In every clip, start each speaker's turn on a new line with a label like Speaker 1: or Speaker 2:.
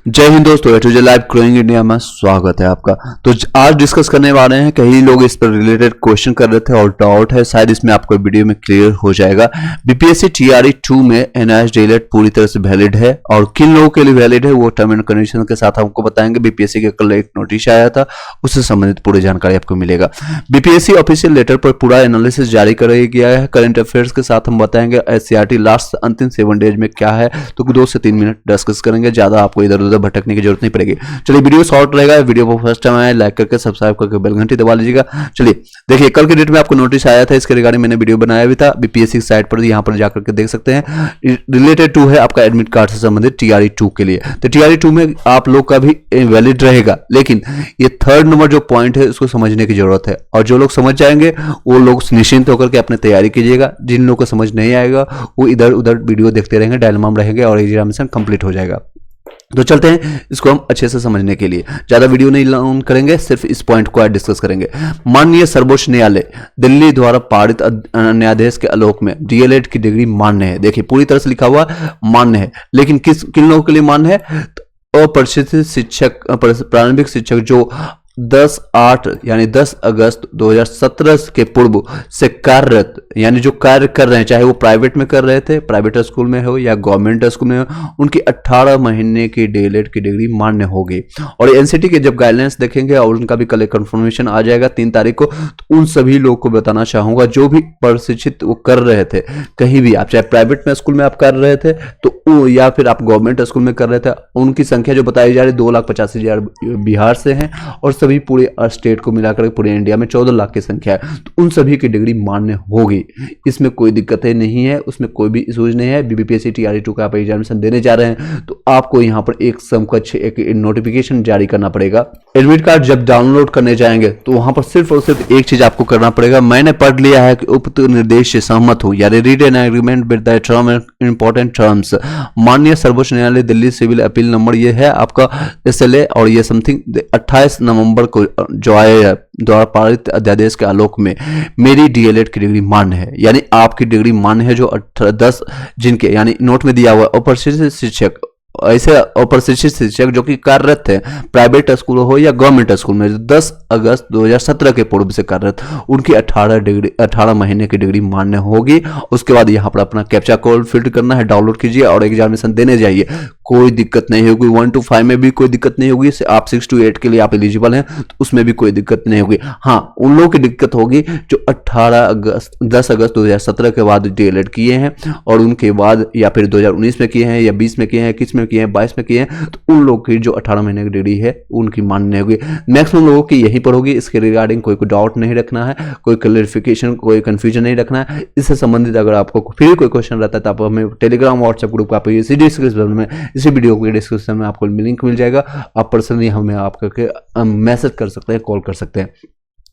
Speaker 1: जय हिंद दोस्तों, A to Z live growing India में स्वागत है आपका। तो आज डिस्कस करने वाले हैं, कई लोग इस पर रिलेटेड क्वेश्चन कर रहे थे और डाउट है, शायद इसमें आपको वीडियो में क्लियर हो जाएगा। बीपीएससी टीआरई 2 में एनआईएस डीएलएड पूरी तरह से वैलिड है और किन लोगों के लिए वैलिड है वो टर्म एंड कंडीशन के साथ आपको बताएंगे। बीपीएससी के कल एक नोटिस आया था, उससे संबंधित पूरी जानकारी आपको मिलेगा। बीपीएससी ऑफिशियल लेटर पर पूरा एनालिसिस जारी कर गया है। करंट अफेयर्स के साथ हम बताएंगे एससीईआरटी लास्ट अंतिम 7 डेज में क्या है, तो 2 से 3 मिनट डिस्कस करेंगे, ज्यादा आपको इधर उधर भटकने की जरूरत नहीं पड़ेगी। चलिए, वीडियो शॉर्ट रहेगा, वीडियो को फर्स्ट टाइम आए लाइक करके सब्सक्राइब करके बेल घंटी दबा लीजिएगा। चलिए देखिए, कल के डेट में आपको नोटिस आया था, इसके रिगार्डिंग मैंने वीडियो बनाया भी था, बीपीएससी साइट पर यहां पर जाकर के देख सकते हैं। रिलेटेड टू है आपका एडमिट कार्ड से संबंधित टीआरई 2 के लिए। तो टीआरई 2 में आप लोग का भी वैलिड रहेगा, लेकिन ये थर्ड नंबर जो पॉइंट है उसको समझने की जरूरत है, और जो लोग समझ जाएंगे वो लोग निश्चिंत होकर के अपनी तैयारी कीजिएगा। जिन लोगों को समझ नहीं आएगा वो इधर उधर वीडियो देखते रहेंगे, डायलेमा में रहेंगे और एग्जामिनेशन कंप्लीट हो जाएगा। तो चलते हैं इसको हम अच्छे से समझने के लिए, ज्यादा वीडियो नहीं लॉन्ग करेंगे, सिर्फ इस पॉइंट को आज डिस्कस करेंगे। माननीय सर्वोच्च न्यायालय दिल्ली द्वारा पारित न्यायाधीश के आलोक में डीएलएड की डिग्री मान्य है। देखिए, पूरी तरह से लिखा हुआ मान्य है, लेकिन किन लोगों के लिए मान्य है? अप्रशिक्षित शिक्षक, प्रारंभिक शिक्षक जो 10/8 यानी 10 अगस्त 2017 के पूर्व से कार्यरत, यानी जो कार्य कर रहे हैं, चाहे वो प्राइवेट में कर रहे थे, प्राइवेट स्कूल में हो या गवर्नमेंट स्कूल में हो, उनकी 18 महीने की डीएलएड की डिग्री मान्य होगी। और एनसीटी के जब गाइडलाइंस देखेंगे और उनका भी कल कंफर्मेशन आ जाएगा 3 तारीख को, तो उन सभी लोगों को बताना चाहूंगा जो भी प्रशिक्षित वो कर रहे थे कहीं भी, आप चाहे प्राइवेट में स्कूल में आप कर रहे थे तो या फिर आप गवर्नमेंट स्कूल में कर रहे थे, उनकी संख्या जो बताई जा रही है 2,85,000 बिहार से हैं, और सभी पूरे स्टेट को मिलाकर पूरे इंडिया में 14 लाख की संख्या है, तो उन सभी की डिग्री मान्य होगी। इसमें कोई दिक्कतें नहीं है, उसमें कोई भी इश्यूज नहीं है। बीपीएससी टीआरई 2 का आप एग्जामिनेशन देने जा रहे हैं तो आपको यहाँ पर एक समकक्ष एक नोटिफिकेशन जारी करना पड़ेगा। एडमिट कार्ड जब डाउनलोड करने जाएंगे तो वहां पर सिर्फ और सिर्फ एक चीज आपको करना पड़ेगा। मैंने पढ़ लिया है कि उक्त निर्देश से सहमत हूं, यानी read an agreement with the term and important terms. माननीय सर्वोच्च न्यायालय दिल्ली सिविल अपील नंबर ये है आपका SLA, और ये समथिंग 28 नवंबर को जो आए द्वारा पारित अध्यादेश के आलोक में मेरी डीएलएड की डिग्री मान्य है, यानी आपकी डिग्री मान्य है। जो 10 जिनके, यानी नोट में दिया हुआ अप्रशिक्षित शिक्षक, ऐसे अप्रशिक्षित शिक्षक जो कि कार्यरत थे प्राइवेट स्कूल हो या गवर्नमेंट स्कूल में 10 अगस्त 2017 के पूर्व से कार्यरत, उनकी 18 महीने की डिग्री मान्य होगी। उसके बाद यहाँ पर अपना कैप्चा कोड फिल करना है, डाउनलोड कीजिए और एग्जामिनेशन देने जाइए, कोई दिक्कत नहीं होगी। 1 to 5 में भी कोई दिक्कत नहीं होगी, आप 6 to 8 के लिए आप एलिजिबल हैं तो उसमें भी कोई दिक्कत नहीं होगी। हाँ, उन लोगों की दिक्कत होगी जो 10 अगस्त 2017 के बाद डीएलएड किए हैं और उनके बाद या फिर 2019 में किए हैं या 20 में किए हैं, 21 में किए हैं, 22 में किए हैं, तो उन लोगों की जो 18 महीने की डिग्री है उनकी मान्य होगी। मैक्सिमम लोगों की यहीं पर होगी। इसके रिगार्डिंग कोई डाउट नहीं रखना है, कोई क्लैरिफिकेशन, कोई कंफ्यूजन नहीं रखना है। इससे संबंधित अगर आपको फिर कोई क्वेश्चन रहता है तो आप हमें टेलीग्राम व्हाट्सएप ग्रुप का इसी डिस्क्रिप्शन में, इसी वीडियो के डिस्क्रिप्शन में आपको लिंक मिल जाएगा। आप पर्सनली हमें आप करके मैसेज कर सकते हैं, कॉल कर सकते हैं।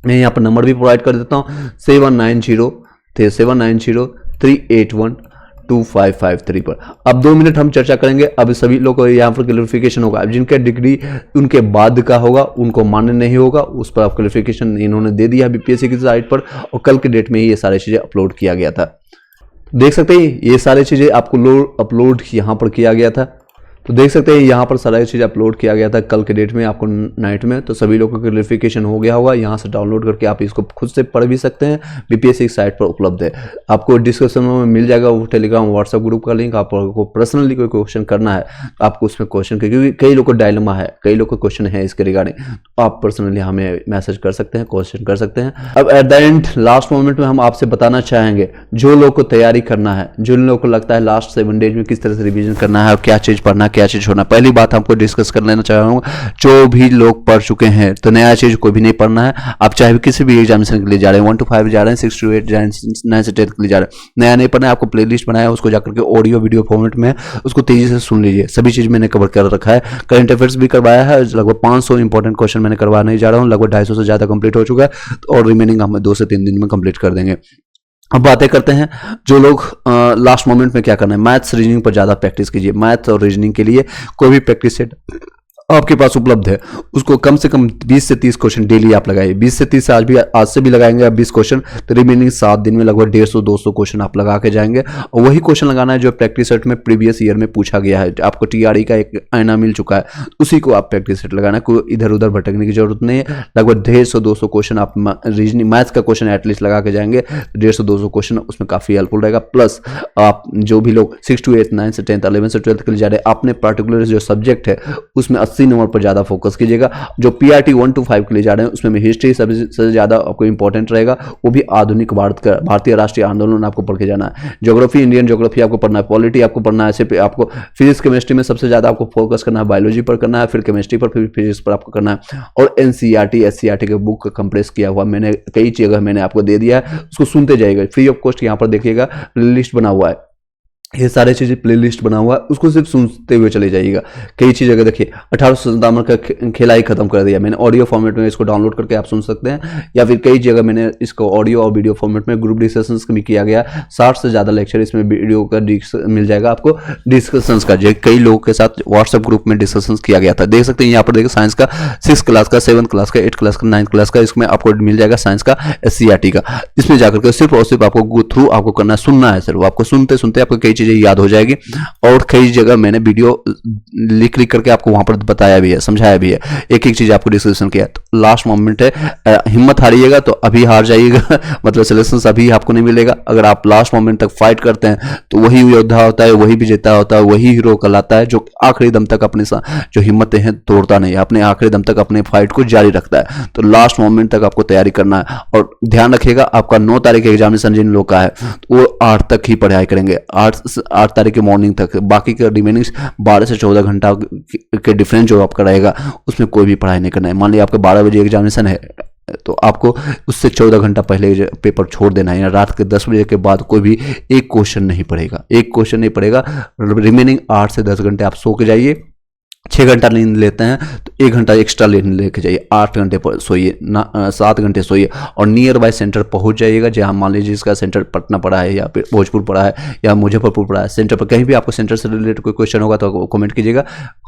Speaker 1: मैं यहाँ पर नंबर भी प्रोवाइड कर देता हूँ 790-381-2553 पर। अब 2 मिनट हम चर्चा करेंगे। अब सभी लोग को यहाँ पर क्लैरिफिकेशन होगा। अब जिनका डिग्री उनके बाद का होगा उनको मान्य नहीं होगा, उस पर आप क्लैरिफिकेशन इन्होंने दे दिया बीपीएससी की साइट पर, और कल के डेट में ही ये सारी चीजें अपलोड किया गया था। देख सकते हैं ये सारी चीजें आपको अपलोड यहाँ पर किया गया था, तो देख सकते हैं यहाँ पर सारी चीज़ अपलोड किया गया था कल के डेट में आपको नाइट में। तो सभी लोगों को क्लैरिफिकेशन हो गया होगा। यहाँ से डाउनलोड करके आप इसको खुद से पढ़ भी सकते हैं, बीपीएससी साइट पर उपलब्ध है। आपको डिस्क्रिप्शन में मिल जाएगा वो टेलीग्राम व्हाट्सएप ग्रुप का लिंक। आपको पर्सनली कोई क्वेश्चन करना है आपको उसमें क्वेश्चन, क्योंकि कई लोग को डायलेमा है, कई लोग को क्वेश्चन है इसके रिगार्डिंग, तो आप पर्सनली हमें मैसेज कर सकते हैं, क्वेश्चन कर सकते हैं। अब at the end last moment में हम आपसे बताना चाहेंगे, जो लोग को तैयारी करना है, जिन लोगों को लगता है लास्ट 7 डेज में किस तरह से रिविजन करना है और क्या चीज़ पढ़ना, क्या चीज़ छोड़ना। पहली बात हमको डिस्कस कर लेना चाहूंगा, जो भी लोग पढ़ चुके हैं तो नया चीज कोई भी नहीं पढ़ना है। आप चाहे किसी भी एग्जामिनेशन के लिए जा रहे हैं, 1 to 5 जा रहे हैं, 6 to 8 जा रहे हैं, 9 से 10 के लिए जा रहे हैं, नया नहीं पढ़ना है। आपको प्लेलिस्ट बनाया है, उसको जाकर के ऑडियो वीडियो फॉर्मेट में उसको तेजी से सुन लीजिए। सभी चीज मैंने कवर कर रखा है। करंट अफेयर्स भी करवाया है, लगभग 500 इंपॉर्टेंट क्वेश्चन मैंने करवाने जा रहा हूँ, लगभग 250 से ज्यादा कंप्लीट हो चुका है, और रिमेनिंग हम 2 से 3 दिन में कंप्लीट कर देंगे। अब बातें करते हैं जो लोग लास्ट मोमेंट में क्या करना है। मैथ्स रीजनिंग पर ज्यादा प्रैक्टिस कीजिए। मैथ्स और रीजनिंग के लिए कोई भी प्रैक्टिस सेट आपके पास उपलब्ध है, उसको कम से कम 20 से 30 क्वेश्चन डेली आप लगाइए। 20 से 30 आज से भी लगाएंगे आप 20 क्वेश्चन, तो रिमेनिंग 7 दिन में लगभग 150-200 क्वेश्चन आप लगा के जाएंगे। और वही क्वेश्चन लगाना है जो प्रैक्टिस सेट में प्रीवियस ईयर में पूछा गया है। आपको टीआरई का एक आईना मिल चुका है, उसी को आप प्रैक्टिस सेट लगाना है, कोई इधर उधर भटकने की जरूरत नहीं है। लगभग 150-200 क्वेश्चन आप रीजनिंग मैथ्स का क्वेश्चन एटलीस्ट लगा के जाएंगे, 150-200 क्वेश्चन उसमें काफी हेल्पफुल रहेगा। प्लस आप जो भी लोग 6 to 8, 9 से 10, 11 से 12 के लिए जा रहे हैं, अपने पर्टिकुलर जो सब्जेक्ट है उसमें 80 नंबर पर ज्यादा फोकस कीजिएगा। जो पीआरटी 1 to 5 के लिए जा रहे हैं उसमें हिस्ट्री सबसे ज्यादा आपको इंपॉर्टेंट रहेगा, वो भी आधुनिक भारतीय राष्ट्रीय आंदोलन आपको पढ़ के जाना है। ज्योग्राफी, इंडियन ज्योग्राफी आपको पढ़ना है, पॉलिटी आपको पढ़ना है, सिर्फ आपको फिजिक्स केमिस्ट्री में सबसे ज्यादा आपको फोकस करना है, बायोलॉजी पर करना है, फिर केमिस्ट्री पर, फिर फिजिक्स पर आपको करना है। और एनसीईआरटी, एससीईआरटी के बुक कंप्रेस किया हुआ मैंने कई जगह मैंने आपको दे दिया है, उसको सुनते जाइएगा फ्री ऑफ कॉस्ट। यहाँ पर देखिएगा लिस्ट बना हुआ है, ये सारी चीजें प्लेलिस्ट बना हुआ है, उसको सिर्फ सुनते हुए चले जाइएगा। कई चीजें अगर देखिए 1857 का खेला ही खत्म कर दिया मैंने, ऑडियो फॉर्मेट में इसको डाउनलोड करके आप सुन सकते हैं, या फिर कई जगह मैंने इसको ऑडियो और वीडियो फॉर्मेट में ग्रुप डिस्कशंस भी किया गया। 60 से ज्यादा लेक्चर इसमें वीडियो का मिल जाएगा आपको डिस्कशंस का, जो कई लोगों के साथ व्हाट्सएप ग्रुप में डिस्कशंस किया गया था। देख सकते हैं यहाँ पर देखिए साइंस का 6 क्लास का, 7 क्लास का, 8 क्लास का, 9 क्लास का, इसमें आपको मिल जाएगा साइंस का, एससीईआरटी का। इसमें जाकर के सिर्फ और सिर्फ आपको गो थ्रू आपको करना है, सुनना है सिर्फ, आपको सुनते सुनते आपको कई चीजें याद हो जाएगी। और कई जगह मैंने वीडियो लिख करके आपको वहां पर बताया भी है, समझाया भी है, एक एक चीज आपको डिस्कशन किया। तो लास्ट मोमेंट है, हिम्मत हारिएगा तो अभी हार जाइएगा मतलब सिलेक्शन अभी आपको नहीं मिलेगा। अगर आप लास्ट मोमेंट तक फाइट करते हैं तो वही योद्धा होता है, वही विजेता होता है, वही हीरो कहलाता है, जो आखिरी दम तक अपनी जो हिम्मतें हैं तोड़ता नहीं है, अपने आखिरी दम तक अपने फाइट को जारी रखता है। तो लास्ट मोमेंट तक आपको तैयारी करना है। और ध्यान रखिएगा आपका 9 तारीख एग्जामिनेशन जिन लोग का है वो 8 तक ही पढ़ाई करेंगे, 8 तारीख के मॉर्निंग तक। बाकी का रिमेनिंग 12 से 14 घंटा के डिफरेंस जो आपका रहेगा उसमें कोई भी पढ़ाई नहीं करना है। मान लिया आपका 12 बजे एग्जामिनेशन है तो आपको उससे 14 घंटा पहले पेपर छोड़ देना है, या रात के 10 बजे के बाद कोई भी एक क्वेश्चन नहीं पढ़ेगा, एक क्वेश्चन नहीं पढ़ेगा। रिमेनिंग 8 से 10 घंटे आप सो के जाइए। 6 घंटा नींद लेते हैं तो 1 घंटा एक्स्ट्रा लेके जाइए, 8 घंटे पर सोइए ना, 7 घंटे सोइए। और नियर बाय सेंटर पहुंच जाइएगा, जहां मान लीजिए इसका सेंटर पटना पड़ा है या फिर भोजपुर पड़ा है या मुजफ्फरपुर पड़ा है, सेंटर पर कहीं भी आपको सेंटर से रिलेटेड कोई क्वेश्चन होगा तो कमेंट कीजिएगा,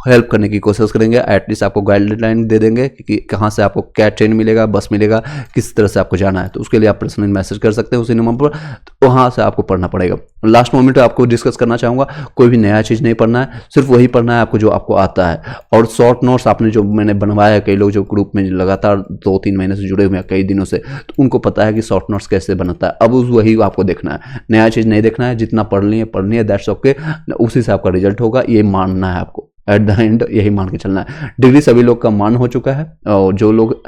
Speaker 1: हेल्प करने की कोशिश करेंगे। एटलीस्ट आपको गाइडलाइन दे देंगे कि कहाँ से आपको क्या ट्रेन मिलेगा, बस मिलेगा, किस तरह से आपको जाना है। तो उसके लिए आप पर्सनल मैसेज कर सकते हैं उसी नंबर पर, तो वहाँ से आपको पढ़ना पड़ेगा। लास्ट मोमेंट आपको डिस्कस करना चाहूँगा, कोई भी नया चीज़ नहीं पढ़ना है, सिर्फ वही पढ़ना है आपको जो आपको आता है। और शॉर्ट नोट्स आपने जो मैंने बनवाया है, कई लोग जो ग्रुप में लगातार 2-3 महीने से जुड़े हुए हैं कई दिनों से, तो उनको पता है कि शॉर्ट नोट्स कैसे बनता है। अब वही आपको देखना है, नया चीज़ नहीं देखना है, जितना पढ़नी है दैट्स ओके, उसी से आपका रिजल्ट होगा, ये मानना है आपको। एट द एंड यही मान के चलना है। डिग्री सभी लोग का मान हो चुका है, और जो लोग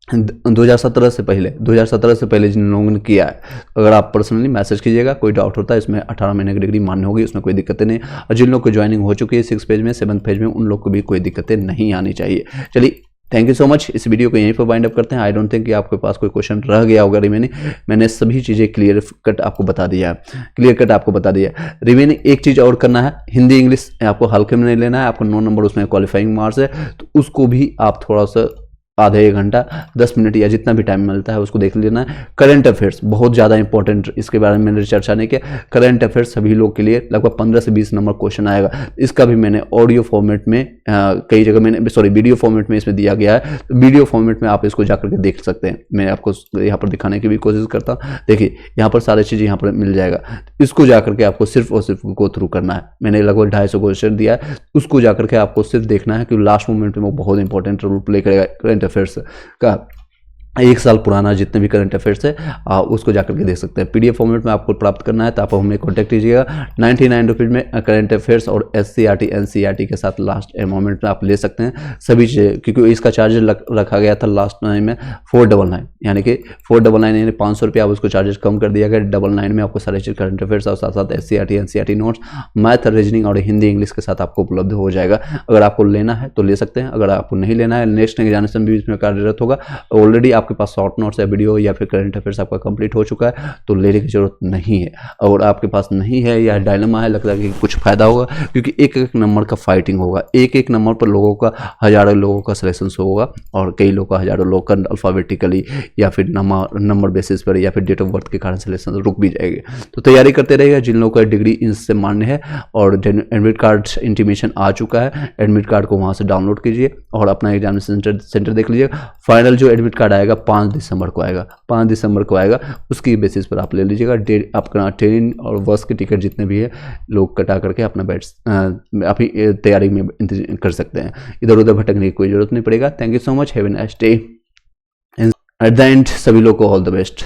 Speaker 1: 2017 से पहले जिन लोगों ने किया है, अगर आप पर्सनली मैसेज कीजिएगा, कोई डाउट होता है इसमें 18 महीने की डिग्री मान्य होगी, उसमें कोई दिक्कतें नहीं। और जिन लोग को ज्वाइनिंग हो चुकी है 6 फेज में, 7 फेज में, उन लोग को भी कोई दिक्कतें नहीं आनी चाहिए। चलिए, थैंक यू सो मच। इस वीडियो को यहीं पर वाइंड अप करते हैं। आई डोंट थिंक कि आपके पास कोई क्वेश्चन रह गया होगा रिमेनिंग, मैंने सभी चीज़ें क्लियर कट आपको बता दिया है। रिमेनिंग एक चीज़ और करना है, हिंदी इंग्लिश आपको हल्के में नहीं लेना है, आपको 9 नंबर उसमें क्वालिफाइंग मार्क्स है, तो उसको भी आप थोड़ा सा आधा 1 घंटा 10 मिनट या जितना भी टाइम मिलता है उसको देख लेना है। करंट अफेयर्स बहुत ज़्यादा इंपॉर्टेंट, इसके बारे में मैंने चर्चा नहीं किया। करंट अफेयर्स सभी लोग के लिए लगभग 15 से 20 नंबर क्वेश्चन आएगा। इसका भी मैंने ऑडियो फॉर्मेट में कई जगह वीडियो फॉर्मेट में इसमें दिया गया है, तो वीडियो फॉर्मेट में आप इसको जाकर के देख सकते हैं। मैं आपको यहाँ पर दिखाने की भी कोशिश करता हूँ। देखिए यहाँ पर सारी चीज़ें यहाँ पर मिल जाएगा, इसको जाकर के आपको सिर्फ और सिर्फ गो थ्रू करना है। मैंने लगभग 250 क्वेश्चन दिया है, उसको जाकर के आपको सिर्फ देखना है कि लास्ट मोमेंट में वो बहुत इंपॉर्टेंट रोल प्ले करेगा। करंट अफेयर्स का 1 साल पुराना जितने भी करंट अफेयर्स है उसको जाकर के देख सकते हैं। पीडीएफ फॉर्मेट में आपको प्राप्त करना है तो आप हमें कॉन्टैक्ट कीजिएगा। 99 रुपीज़ में करंट अफेयर्स और एससीईआरटी एनसीईआरटी के साथ लास्ट मोमेंट में आप ले सकते हैं सभी चीज़ें, क्योंकि इसका चार्ज रखा गया था लास्ट टाइम में 499, यानी कि 499 यानी 500 रुपये, आप उसको चार्जेस कम कर दिया गया। 99 में आपको सारे चीज़ करंट अफेयर्स और साथ साथ SCERT NCERT notes, math, reasoning और हिंदी इंग्लिश के साथ आपको उपलब्ध हो जाएगा। अगर आपको लेना है तो ले सकते हैं, अगर आपको नहीं लेना है, नेक्स्ट एग्जामिनेशन भी इसमें कार्यरत होगा। ऑलरेडी आपके पास शॉर्ट नोट्स या वीडियो या फिर करंट अफेयर्स आपका कंप्लीट हो चुका है तो लेने की जरूरत नहीं है। और आपके पास नहीं है या डायलेमा है, लगता है कि कुछ फायदा होगा, क्योंकि एक एक नंबर का फाइटिंग होगा, एक एक नंबर पर लोगों का, हजारों लोगों का सिलेक्शन होगा और कई लोग का, हजारों लोग का अल्फाबेटिकली या फिर नंबर बेसिस पर या फिर डेट ऑफ बर्थ के कारण सिलेक्शन रुक भी जाएगी। तो तैयारी करते रहिएगा। जिन लोगों का डिग्री इनसे मान्य है और एडमिट कार्ड इंटीमेशन आ चुका है, एडमिट कार्ड को वहां से डाउनलोड कीजिए और अपना एग्जामिनेशन सेंटर देख लीजिए। फाइनल जो एडमिट कार्ड आएगा 5 दिसंबर को आएगा, 5 दिसंबर को आएगा, उसकी बेसिस पर आप ले लीजिएगा। अपना ट्रेन और बस के टिकट जितने भी है लोग कटा करके अपना अपनी तैयारी में कर सकते हैं। इधर उधर भटकने की कोई जरूरत नहीं पड़ेगा। Thank you so much, have a nice day. At the end सभी लोग को ऑल द बेस्ट।